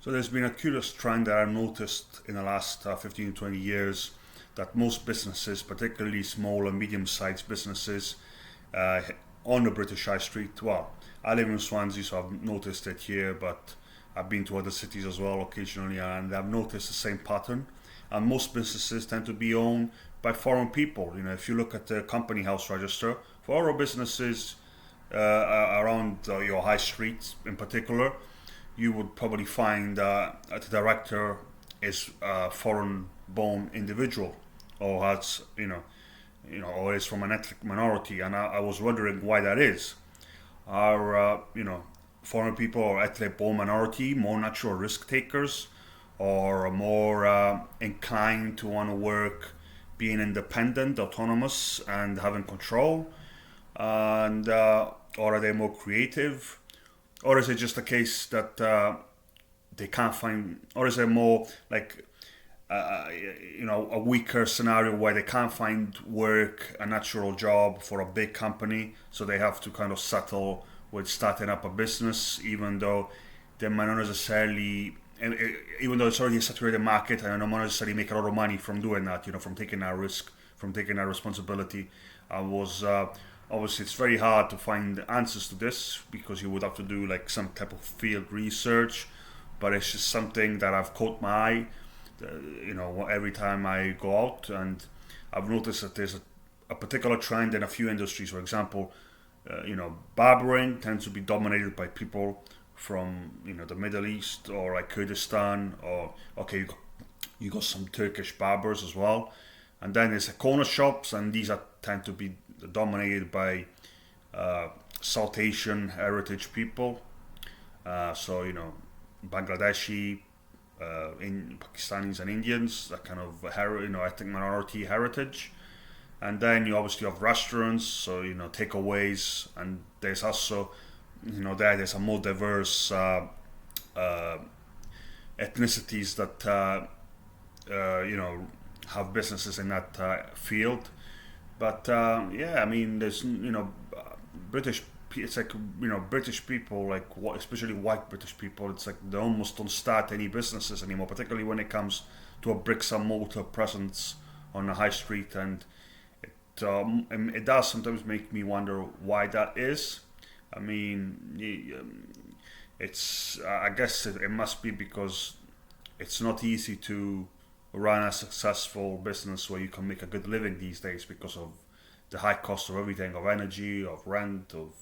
So there's been a curious trend that I've noticed in the last 15 to 20 years that most businesses, particularly small and medium-sized businesses uh, on the British High Street, well, I live in Swansea, so I've noticed it here, but I've been to other cities as well occasionally, and I've noticed the same pattern. And most businesses tend to be owned by foreign people. You know, if you look at the company house register, for all businesses around your high street in particular, you would probably find the director is a foreign-born individual, or has or is from an ethnic minority, and I was wondering why that is. Are foreign people or ethnic-born minority more natural risk takers, or more inclined to want to work being independent, autonomous, and having control, and or are they more creative? Or is it just a case that they can't find, or is it more like a weaker scenario where they can't find work, a natural job for a big company, so they have to kind of settle with starting up a business, even though they might not necessarily, even though it's already a saturated market, and they might not necessarily make a lot of money from doing that, from taking that risk, from taking that responsibility. I was Obviously, it's very hard to find answers to this because you would have to do like some type of field research, but it's just something that I've caught my eye, every time I go out, and I've noticed that there's a particular trend in a few industries. For example, barbering tends to be dominated by people from the Middle East, or like Kurdistan, or okay, you got some Turkish barbers as well, and then there's the corner shops, and these tend to be dominated by South Asian heritage people. Bangladeshi, in Pakistanis and Indians, that kind of ethnic minority heritage. And then you obviously have restaurants, so takeaways, and there's also there's a more diverse ethnicities that have businesses in that field. But yeah, I mean, there's British. It's like British people, like especially white British people. It's like they almost don't start any businesses anymore, particularly when it comes to a bricks and mortar presence on the high street, and it does sometimes make me wonder why that is. I mean, it's I guess it must be because it's not easy to run a successful business where you can make a good living these days because of the high cost of everything, of energy, of rent, of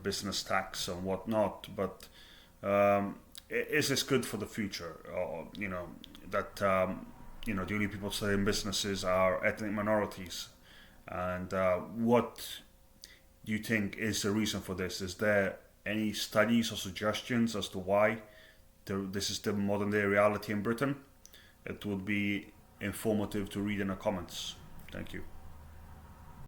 business tax and whatnot. But is this good for the future? Or that the only people selling businesses are ethnic minorities, and what do you think is the reason for this? Is there any studies or suggestions as to why this is the modern day reality in Britain? It would be informative to read in the comments. Thank you.